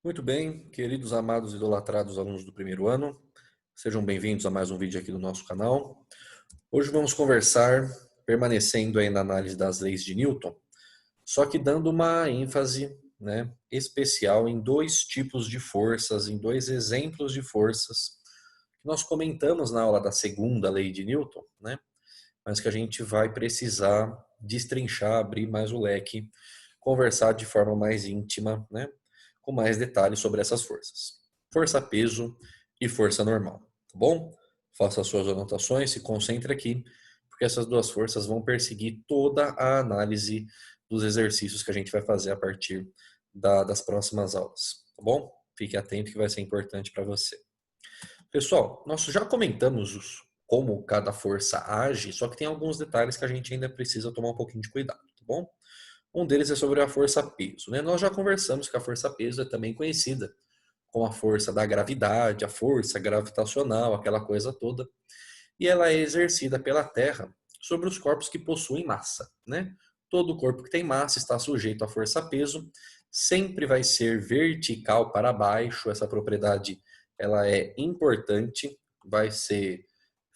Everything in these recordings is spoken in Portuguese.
Muito bem, queridos amados e idolatrados alunos do primeiro ano, sejam bem-vindos a mais um vídeo aqui do nosso canal. Hoje vamos conversar, permanecendo aí na análise das leis de Newton, só que dando uma ênfase, especial em dois tipos de forças, em dois exemplos de forças que nós comentamos na aula da segunda lei de Newton, mas que a gente vai precisar destrinchar, abrir mais o leque, conversar de forma mais íntima, com mais detalhes sobre essas forças. Força-peso e força normal, tá bom? Faça as suas anotações, se concentre aqui, porque essas duas forças vão perseguir toda a análise dos exercícios que a gente vai fazer a partir das próximas aulas, tá bom? Fique atento que vai ser importante para você. Pessoal, nós já comentamos como cada força age, só que tem alguns detalhes que a gente ainda precisa tomar um pouquinho de cuidado, tá bom? Um deles é sobre a força-peso, Nós já conversamos que a força-peso é também conhecida como a força da gravidade, a força gravitacional, aquela coisa toda, e ela é exercida pela Terra sobre os corpos que possuem massa, Todo corpo que tem massa está sujeito à força-peso, sempre vai ser vertical para baixo, essa propriedade ela é importante, vai ser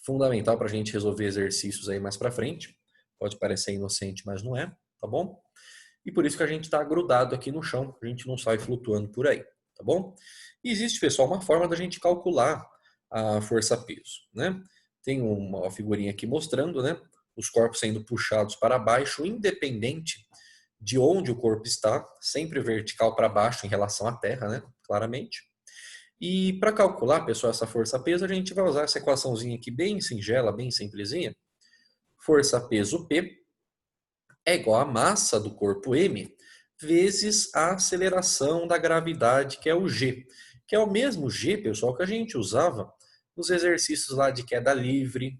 fundamental para a gente resolver exercícios aí mais para frente. Pode parecer inocente, mas não é, tá bom? E por isso que a gente está grudado aqui no chão, a gente não sai flutuando por aí, tá bom? E existe, pessoal, uma forma da gente calcular a força-peso, Tem uma figurinha aqui mostrando, os corpos sendo puxados para baixo, independente de onde o corpo está, sempre vertical para baixo em relação à Terra, claramente. E para calcular, pessoal, essa força-peso, a gente vai usar essa equaçãozinha aqui bem singela, bem simplesinha. Força-peso P é igual à massa do corpo M vezes a aceleração da gravidade, que é o G. Que é o mesmo G, pessoal, que a gente usava nos exercícios lá de queda livre,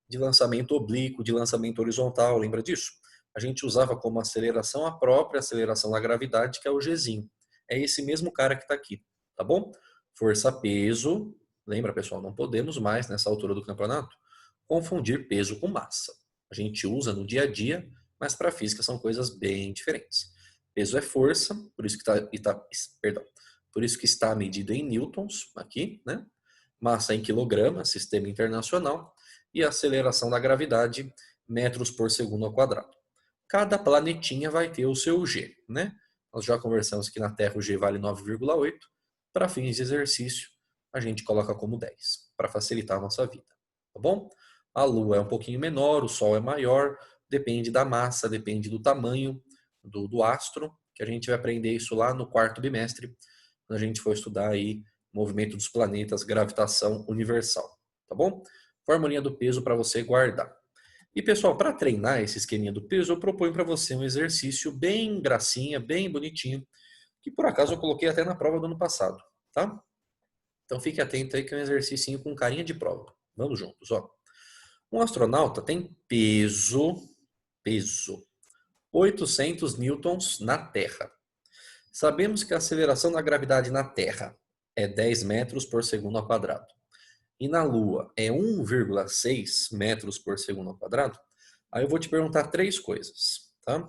de lançamento oblíquo, de lançamento horizontal, lembra disso? A gente usava como aceleração a própria aceleração da gravidade, que é o Gzinho. É esse mesmo cara que está aqui, tá bom? Força-peso, lembra, pessoal, não podemos mais, nessa altura do campeonato, confundir peso com massa. A gente usa no dia a dia, mas para a física são coisas bem diferentes. Peso é força, por isso que está medido em newtons aqui, Massa em quilogramas, sistema internacional, e a aceleração da gravidade, metros por segundo ao quadrado. Cada planetinha vai ter o seu G, Nós já conversamos que na Terra o G vale 9,8. Para fins de exercício, a gente coloca como 10, para facilitar a nossa vida, tá bom? A Lua é um pouquinho menor, o Sol é maior, depende da massa, depende do tamanho do astro, que a gente vai aprender isso lá no quarto bimestre, quando a gente for estudar aí movimento dos planetas, gravitação universal, tá bom? Formulinha do peso para você guardar. E pessoal, para treinar esse esqueminha do peso, eu proponho para você um exercício bem gracinha, bem bonitinho, que por acaso eu coloquei até na prova do ano passado, tá? Então fique atento aí que é um exercício com carinha de prova. Vamos juntos, ó. Um astronauta tem peso 800 newtons na Terra. Sabemos que a aceleração da gravidade na Terra é 10 metros por segundo ao quadrado. E na Lua é 1,6 metros por segundo ao quadrado. Aí eu vou te perguntar três coisas, tá?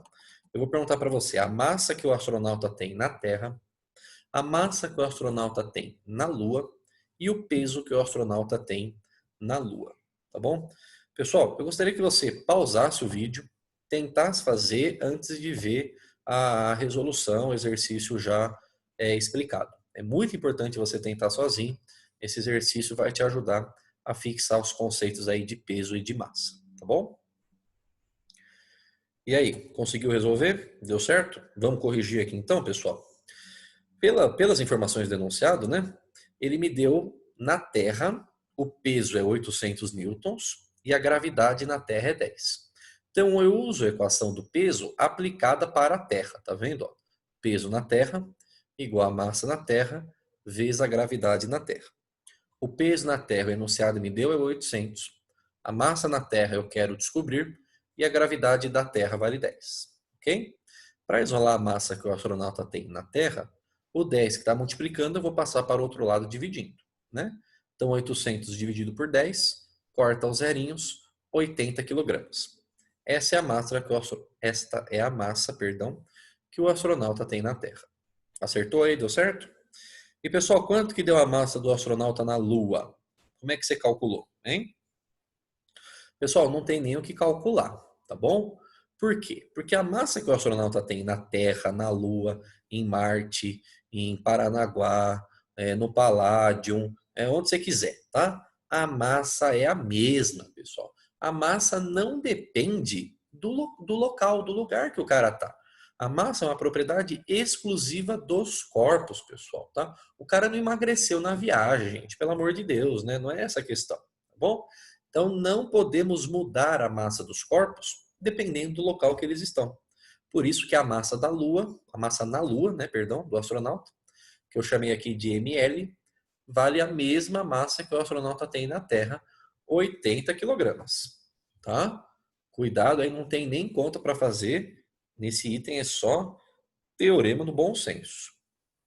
Eu vou perguntar para você a massa que o astronauta tem na Terra, a massa que o astronauta tem na Lua e o peso que o astronauta tem na Lua, tá bom? Pessoal, eu gostaria que você pausasse o vídeo, tentasse fazer antes de ver a resolução, o exercício já explicado. É muito importante você tentar sozinho. Esse exercício vai te ajudar a fixar os conceitos aí de peso e de massa, tá bom? E aí, conseguiu resolver? Deu certo? Vamos corrigir aqui então, pessoal. Pelas informações denunciado, ele me deu na Terra o peso é 800 newtons e a gravidade na Terra é 10. Então eu uso a equação do peso aplicada para a Terra, tá vendo? Ó? Peso na Terra igual a massa na Terra vezes a gravidade na Terra. O peso na Terra, o enunciado me deu é 800. A massa na Terra eu quero descobrir e a gravidade da Terra vale 10, ok? Para isolar a massa que o astronauta tem na Terra, o 10 que está multiplicando eu vou passar para o outro lado dividindo, Então 800 dividido por 10, corta os zerinhos, 80 quilogramas. Esta é a massa que o astronauta tem na Terra. Acertou aí? Deu certo? E pessoal, quanto que deu a massa do astronauta na Lua? Como é que você calculou, hein? Pessoal, não tem nem o que calcular, tá bom? Por quê? Porque a massa que o astronauta tem na Terra, na Lua, em Marte, em Paranaguá, no Palladium, onde você quiser, tá? A massa é a mesma, pessoal. A massa não depende do local, do lugar que o cara tá. A massa é uma propriedade exclusiva dos corpos, pessoal, tá? O cara não emagreceu na viagem, gente, pelo amor de Deus, né? Não é essa a questão, tá bom? Então, não podemos mudar a massa dos corpos dependendo do local que eles estão. Por isso que a massa da Lua, a massa na Lua, né, perdão, do astronauta, que eu chamei aqui de ml, vale a mesma massa que o astronauta tem na Terra, 80 quilogramas, tá? Cuidado aí, não tem nem conta para fazer. Nesse item é só teorema do bom senso.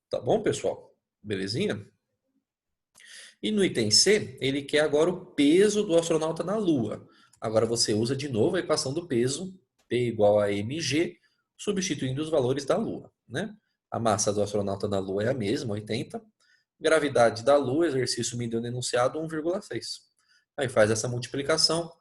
Tá bom, pessoal? Belezinha? E no item C, ele quer agora o peso do astronauta na Lua. Agora você usa de novo a equação do peso, P igual a mg, substituindo os valores da Lua, né? A massa do astronauta na Lua é a mesma, 80. Gravidade da Lua, exercício mediano enunciado, 1,6. Aí faz essa multiplicação,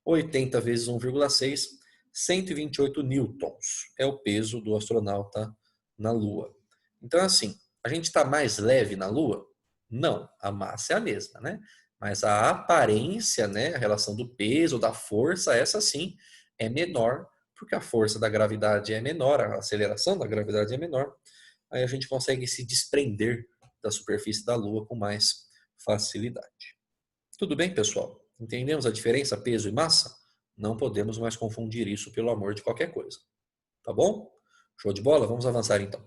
80 vezes 1,6, 128 newtons é o peso do astronauta na Lua. Então, assim, a gente está mais leve na Lua? Não, a massa é a mesma, né? Mas a aparência, né, a relação do peso, da força, essa sim é menor, porque a força da gravidade é menor, a aceleração da gravidade é menor. Aí a gente consegue se desprender da superfície da Lua com mais facilidade. Tudo bem, pessoal? Entendemos a diferença peso e massa? Não podemos mais confundir isso pelo amor de qualquer coisa. Tá bom? Show de bola? Vamos avançar então.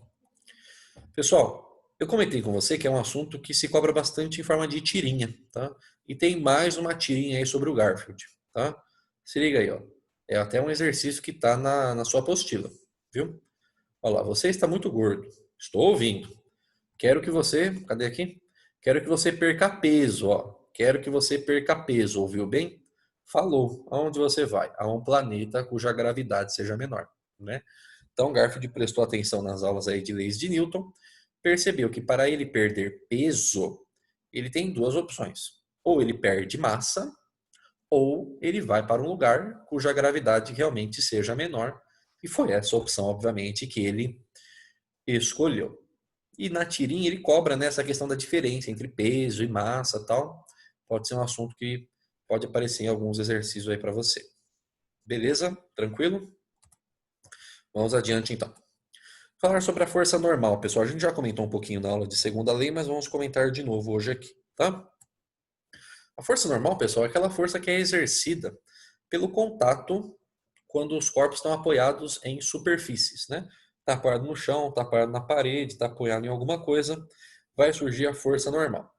Pessoal, eu comentei com você que é um assunto que se cobra bastante em forma de tirinha, tá? E tem mais uma tirinha aí sobre o Garfield, tá? Se liga aí, ó. É até um exercício que tá na sua apostila, viu? Olha lá, você está muito gordo. Estou ouvindo. Quero que você, cadê aqui? Quero que você perca peso, ó. Quero que você perca peso, ouviu bem? Falou. Aonde você vai? A um planeta cuja gravidade seja menor, né? Então, Garfield prestou atenção nas aulas aí de leis de Newton, percebeu que para ele perder peso, ele tem duas opções. Ou ele perde massa, ou ele vai para um lugar cuja gravidade realmente seja menor. E foi essa opção, obviamente, que ele escolheu. E na tirinha ele cobra, né, essa questão da diferença entre peso e massa tal. Pode ser um assunto que pode aparecer em alguns exercícios aí para você. Beleza? Tranquilo? Vamos adiante então. Falar sobre a força normal, pessoal. A gente já comentou um pouquinho na aula de segunda lei, mas vamos comentar de novo hoje aqui, tá? A força normal, pessoal, é aquela força que é exercida pelo contato quando os corpos estão apoiados em superfícies, né? Está apoiado no chão, está apoiado na parede, está apoiado em alguma coisa, vai surgir a força normal.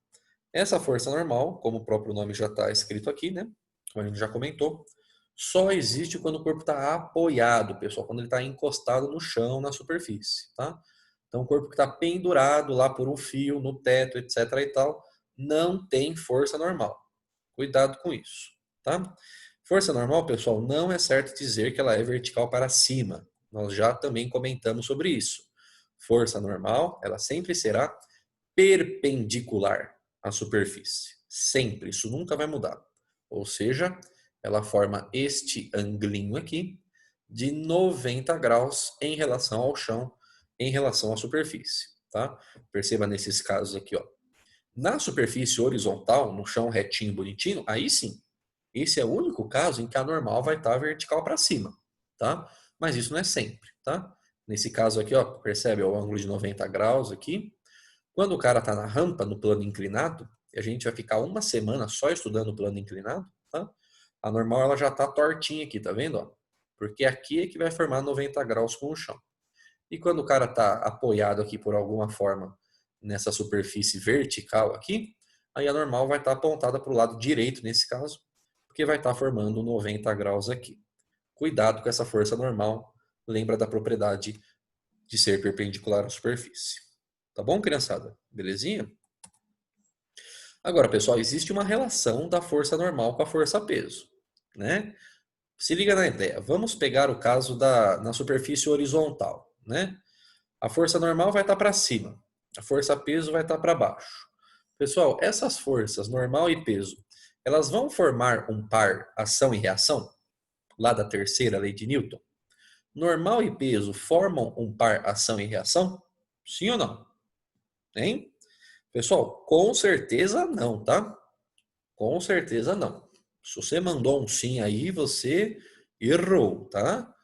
Essa força normal, como o próprio nome já está escrito aqui, né? Como a gente já comentou, só existe quando o corpo está apoiado, pessoal, quando ele está encostado no chão, na superfície, tá? Então, o corpo que está pendurado lá por um fio, no teto, etc. e tal, não tem força normal. Cuidado com isso, tá? Força normal, pessoal, não é certo dizer que ela é vertical para cima. Nós já também comentamos sobre isso. Força normal, ela sempre será perpendicular à superfície. Sempre, isso nunca vai mudar. Ou seja, ela forma este anglinho aqui de 90 graus em relação ao chão, em relação à superfície, tá? Perceba nesses casos aqui, ó. Na superfície horizontal, no chão retinho, bonitinho, aí sim. Esse é o único caso em que a normal vai estar vertical para cima, tá? Mas isso não é sempre, tá? Nesse caso aqui, ó, percebe ó, o ângulo de 90 graus aqui. Quando o cara está na rampa, no plano inclinado, e a gente vai ficar uma semana só estudando o plano inclinado, tá? A normal ela já está tortinha aqui, tá vendo? Ó? Porque aqui é que vai formar 90 graus com o chão. E quando o cara está apoiado aqui por alguma forma nessa superfície vertical aqui, aí a normal vai estar apontada para o lado direito nesse caso, porque vai estar formando 90 graus aqui. Cuidado com essa força normal, lembra da propriedade de ser perpendicular à superfície. Tá bom, criançada? Belezinha? Agora, pessoal, existe uma relação da força normal com a força peso, né? Se liga na ideia. Vamos pegar o caso na superfície horizontal, né? A força normal vai estar para cima. A força peso vai estar para baixo. Pessoal, essas forças, normal e peso, elas vão formar um par ação e reação? Lá da terceira lei de Newton? Normal e peso formam um par ação e reação? Sim ou não? Hein? Pessoal, com certeza não, tá? Com certeza não. Se você mandou um sim aí, você errou, tá?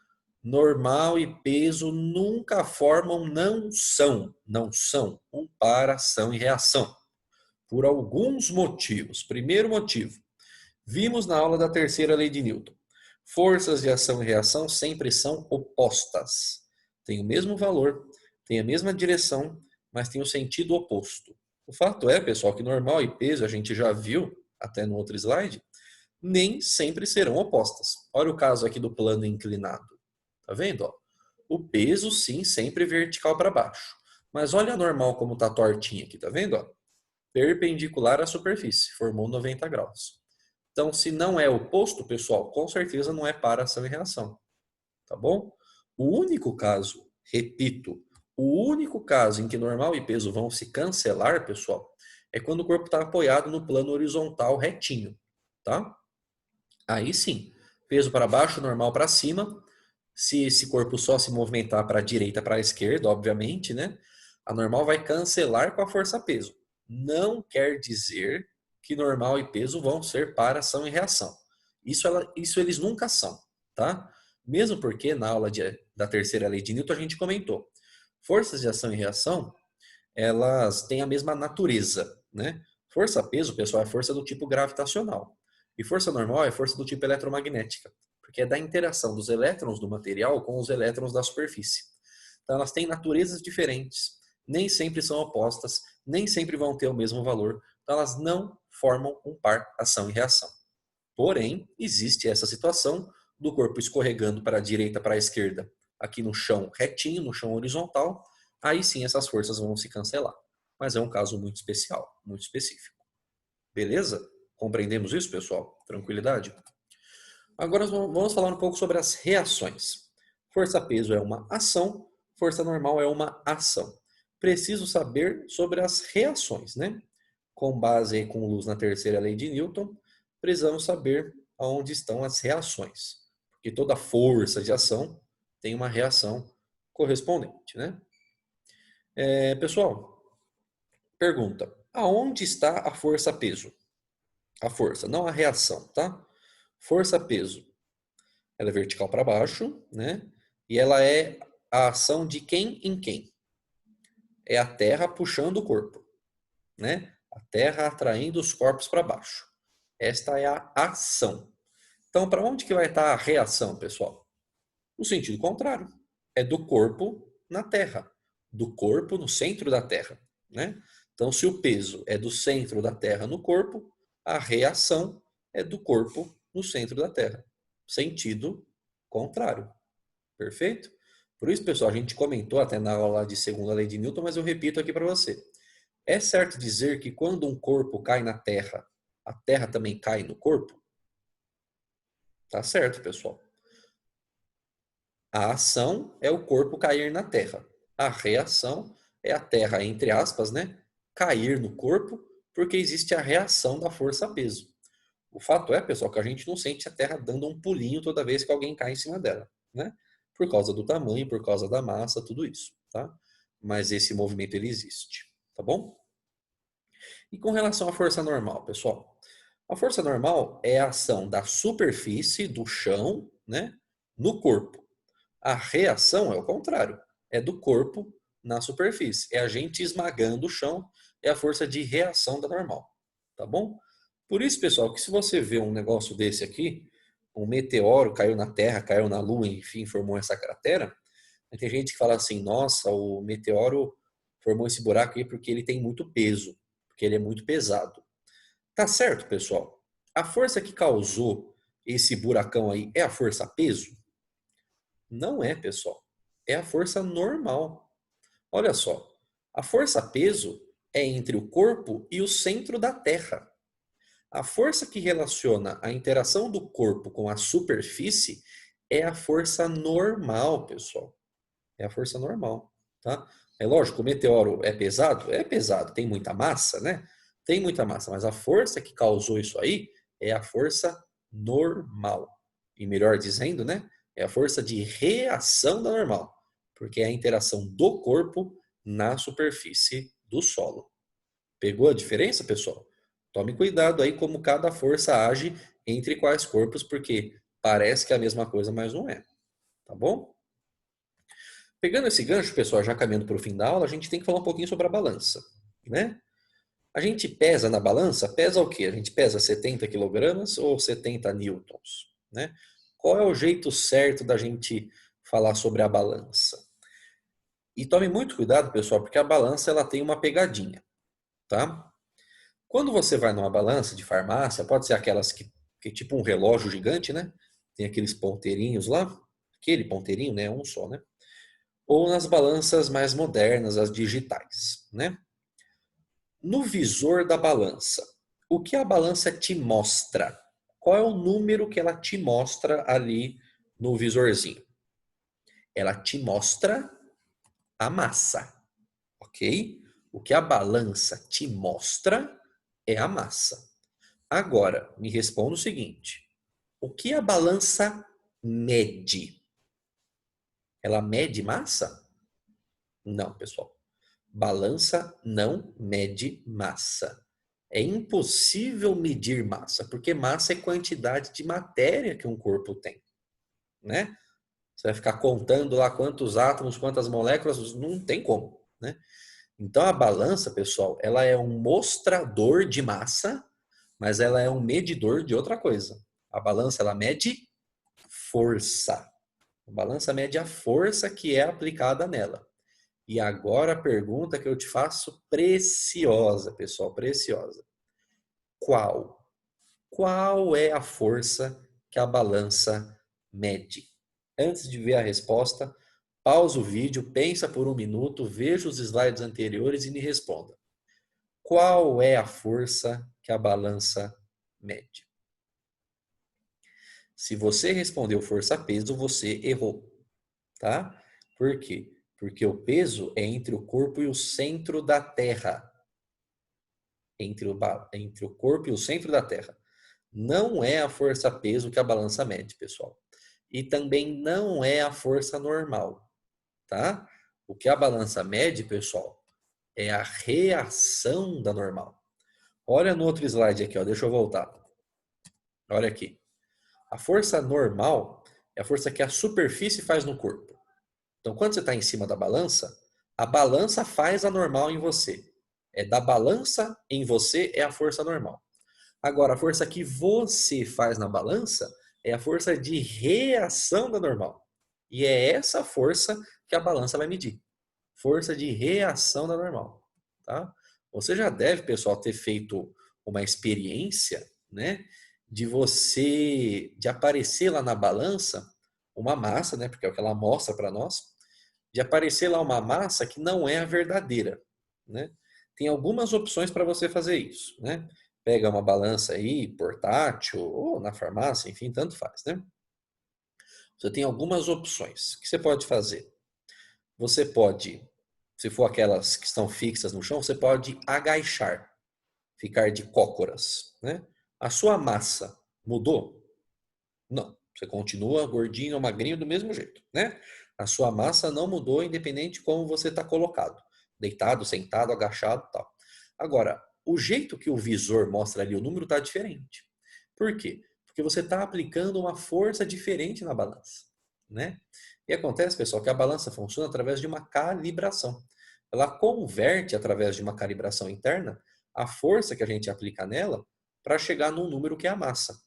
Normal e peso nunca formam, não são um par ação e reação. Por alguns motivos. Primeiro motivo, vimos na aula da terceira lei de Newton. Forças de ação e reação sempre são opostas. Tem o mesmo valor, tem a mesma direção, mas tem o sentido oposto. O fato é, pessoal, que normal e peso, a gente já viu até no outro slide, nem sempre serão opostas. Olha o caso aqui do plano inclinado. Tá vendo? Ó? O peso, sim, sempre vertical para baixo. Mas olha a normal como tá tortinha aqui, tá vendo? Ó? Perpendicular à superfície, formou 90 graus. Então, se não é oposto, pessoal, com certeza não é par ação e reação. Tá bom? O único caso, repito, o único caso em que normal e peso vão se cancelar, pessoal, é quando o corpo está apoiado no plano horizontal retinho, tá? Aí sim, peso para baixo, normal para cima. Se esse corpo só se movimentar para a direita, para a esquerda, obviamente, né? A normal vai cancelar com a força-peso. Não quer dizer que normal e peso vão ser par ação e reação. Isso eles nunca são, tá? Mesmo porque na aula da terceira lei de Newton a gente comentou. Forças de ação e reação, elas têm a mesma natureza, né? Força-peso, pessoal, é força do tipo gravitacional. E força normal é força do tipo eletromagnética, porque é da interação dos elétrons do material com os elétrons da superfície. Então elas têm naturezas diferentes, nem sempre são opostas, nem sempre vão ter o mesmo valor, então elas não formam um par ação e reação. Porém, existe essa situação do corpo escorregando para a direita, para a esquerda, aqui no chão retinho, no chão horizontal, aí sim essas forças vão se cancelar. Mas é um caso muito especial, muito específico. Beleza? Compreendemos isso, pessoal? Tranquilidade? Agora vamos falar um pouco sobre as reações. Força-peso é uma ação, força normal é uma ação. Preciso saber sobre as reações, né? Com base com luz na terceira lei de Newton, precisamos saber aonde estão as reações. Porque toda força de ação tem uma reação correspondente, né? Pessoal, pergunta: aonde está a força-peso? A força, não a reação, tá? Força-peso, ela é vertical para baixo, né? E ela é a ação de quem em quem? É a Terra puxando o corpo, né? A Terra atraindo os corpos para baixo. Esta é a ação. Então, para onde que vai estar a reação, pessoal? No sentido contrário. É do corpo na Terra, do corpo no centro da Terra, né? Então, se o peso é do centro da Terra no corpo, a reação é do corpo no centro da Terra. Sentido contrário. Perfeito? Por isso, pessoal, a gente comentou até na aula de segunda lei de Newton, mas eu repito aqui para você. É certo dizer que quando um corpo cai na Terra, a Terra também cai no corpo? Tá certo, pessoal. A ação é o corpo cair na Terra. A reação é a Terra, entre aspas, né, cair no corpo, porque existe a reação da força-peso. O fato é, pessoal, que a gente não sente a Terra dando um pulinho toda vez que alguém cai em cima dela, né? Por causa do tamanho, por causa da massa, tudo isso, tá? Mas esse movimento ele existe, tá bom? E com relação à força normal, pessoal? A força normal é a ação da superfície, do chão, né, no corpo. A reação é o contrário, é do corpo na superfície. É a gente esmagando o chão, é a força de reação da normal, tá bom? Por isso, pessoal, que se você vê um negócio desse aqui, um meteoro caiu na Terra, caiu na Lua, enfim, formou essa cratera, tem gente que fala assim, nossa, o meteoro formou esse buraco aí porque ele tem muito peso, porque ele é muito pesado. Tá certo, pessoal? A força que causou esse buracão aí é a força peso? Não é, pessoal. É a força normal. Olha só. A força peso é entre o corpo e o centro da Terra. A força que relaciona a interação do corpo com a superfície é a força normal, pessoal. É a força normal, tá? É lógico, o meteoro é pesado? É pesado, tem muita massa, né? Tem muita massa, mas a força que causou isso aí é a força normal. E melhor dizendo, né? É a força de reação da normal, porque é a interação do corpo na superfície do solo. Pegou a diferença, pessoal? Tome cuidado aí como cada força age entre quais corpos, porque parece que é a mesma coisa, mas não é. Tá bom? Pegando esse gancho, pessoal, já caminhando para o fim da aula, a gente tem que falar um pouquinho sobre a balança, né? A gente pesa na balança, pesa o quê? A gente pesa 70 quilogramas ou 70 newtons, né? Qual é o jeito certo da gente falar sobre a balança? E tome muito cuidado, pessoal, porque a balança ela tem uma pegadinha, tá? Quando você vai numa balança de farmácia, pode ser aquelas que é tipo um relógio gigante, né? Tem aqueles ponteirinhos lá, aquele ponteirinho, né? Um só, né? Ou nas balanças mais modernas, as digitais, né? No visor da balança, o que a balança te mostra? Qual é o número que ela te mostra ali no visorzinho? Ela te mostra a massa, ok? O que a balança te mostra é a massa. Agora, me responda o seguinte: o que a balança mede? Ela mede massa? Não, pessoal. Balança não mede massa. É impossível medir massa, porque massa é quantidade de matéria que um corpo tem, né? Você vai ficar contando lá quantos átomos, quantas moléculas, não tem como, né? Então a balança, pessoal, ela é um mostrador de massa, mas ela é um medidor de outra coisa. A balança ela mede força. A balança mede a força que é aplicada nela. E agora a pergunta que eu te faço, preciosa, pessoal, preciosa. Qual? Qual é a força que a balança mede? Antes de ver a resposta, pausa o vídeo, pensa por um minuto, veja os slides anteriores e me responda. Qual é a força que a balança mede? Se você respondeu força-peso, você errou, tá? Por quê? Porque o peso é entre o corpo e o centro da Terra. Entre o corpo e o centro da Terra. Não é a força-peso que a balança mede, pessoal. E também não é a força normal, tá? O que a balança mede, pessoal, é a reação da normal. Olha no outro slide aqui, ó, deixa eu voltar. Olha aqui. A força normal é a força que a superfície faz no corpo. Então, quando você está em cima da balança, a balança faz a normal em você. É da balança em você é a força normal. Agora, a força que você faz na balança é a força de reação da normal. E é essa força que a balança vai medir. Força de reação da normal, tá? Você já deve, pessoal, ter feito uma experiência, né, de aparecer lá na balança uma massa, né, porque é o que ela mostra para nós, de aparecer lá uma massa que não é a verdadeira, né? Tem algumas opções para você fazer isso, né? Pega uma balança aí, portátil, ou na farmácia, enfim, tanto faz, né? Você tem algumas opções. O que você pode fazer? Você pode, se for aquelas que estão fixas no chão, você pode agachar, ficar de cócoras, né? A sua massa mudou? Não. Você continua gordinho ou magrinho do mesmo jeito, né? A sua massa não mudou, independente de como você está colocado. Deitado, sentado, agachado e tal. Agora, o jeito que o visor mostra ali o número está diferente. Por quê? Porque você está aplicando uma força diferente na balança, né? E acontece, pessoal, que a balança funciona através de uma calibração. Ela converte, através de uma calibração interna, a força que a gente aplica nela para chegar num número que é a massa.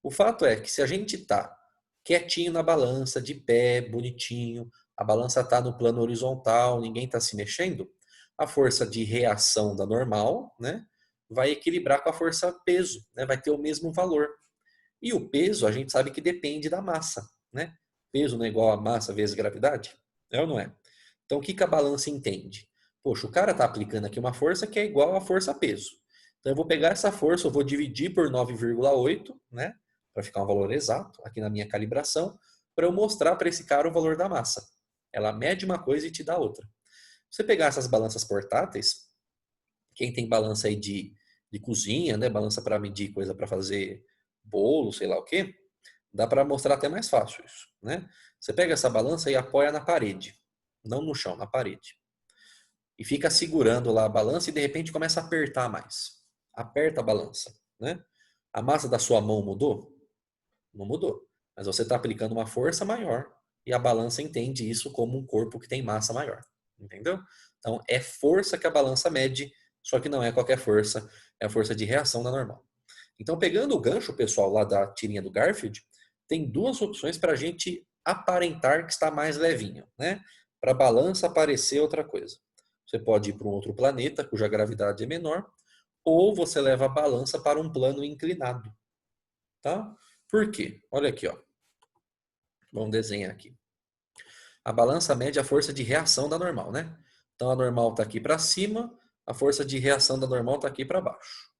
O fato é que se a gente está quietinho na balança, de pé, bonitinho, a balança está no plano horizontal, ninguém está se mexendo, a força de reação da normal, né, vai equilibrar com a força peso, né, vai ter o mesmo valor. E o peso, a gente sabe que depende da massa, né? Peso não é igual a massa vezes gravidade? É ou não é? Então, o que a balança entende? Poxa, o cara está aplicando aqui uma força que é igual à força peso. Então, eu vou pegar essa força, eu vou dividir por 9,8, né? Para ficar um valor exato aqui na minha calibração, para eu mostrar para esse cara o valor da massa. Ela mede uma coisa e te dá outra. Você pegar essas balanças portáteis, quem tem balança aí de cozinha, né? Balança para medir coisa para fazer bolo, sei lá o quê, dá para mostrar até mais fácil isso, né? Você pega essa balança e apoia na parede, não no chão, na parede. E fica segurando lá a balança e de repente começa a apertar mais. Aperta a balança, né? A massa da sua mão mudou? Não mudou. Mas você está aplicando uma força maior e a balança entende isso como um corpo que tem massa maior. Entendeu? Então é força que a balança mede, só que não é qualquer força, é a força de reação da normal. Então, pegando o gancho, pessoal, lá da tirinha do Garfield, tem duas opções para a gente aparentar que está mais levinho, né? Para a balança parecer outra coisa. Você pode ir para um outro planeta, cuja gravidade é menor, ou você leva a balança para um plano inclinado, tá? Por quê? Olha aqui, ó. Vamos desenhar aqui. A balança mede a força de reação da normal, né? Então a normal está aqui para cima, a força de reação da normal está aqui para baixo,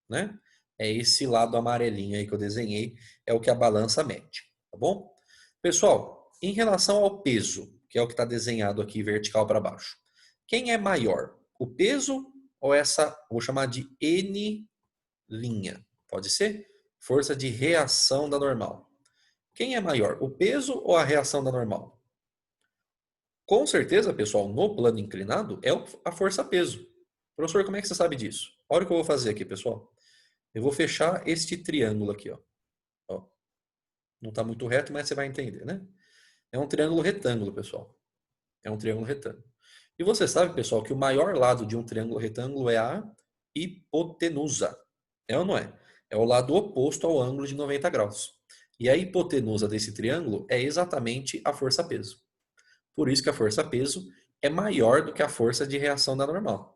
né? É esse lado amarelinho aí que eu desenhei, é o que a balança mede, tá bom? Pessoal, em relação ao peso, que é o que está desenhado aqui vertical para baixo, quem é maior? O peso ou essa, vou chamar de N'? Pode ser? Força de reação da normal. Quem é maior, o peso ou a reação da normal? Com certeza, pessoal, no plano inclinado é a força-peso. Professor, como é que você sabe disso? Olha o que eu vou fazer aqui, pessoal. Eu vou fechar este triângulo aqui, ó. Ó. Não está muito reto, mas você vai entender, né? É um triângulo retângulo, pessoal. É um triângulo retângulo. E você sabe, pessoal, que o maior lado de um triângulo retângulo é a hipotenusa. É ou não é? É o lado oposto ao ângulo de 90 graus. E a hipotenusa desse triângulo é exatamente a força-peso. Por isso que a força-peso é maior do que a força de reação da normal.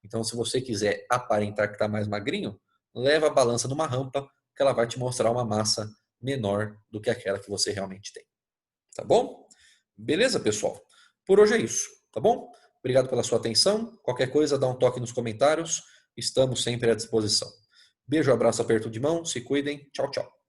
Então, se você quiser aparentar que está mais magrinho, leva a balança numa rampa, que ela vai te mostrar uma massa menor do que aquela que você realmente tem. Tá bom? Beleza, pessoal? Por hoje é isso, tá bom? Obrigado pela sua atenção. Qualquer coisa, dá um toque nos comentários. Estamos sempre à disposição. Beijo, abraço, aperto de mão. Se cuidem. Tchau, tchau.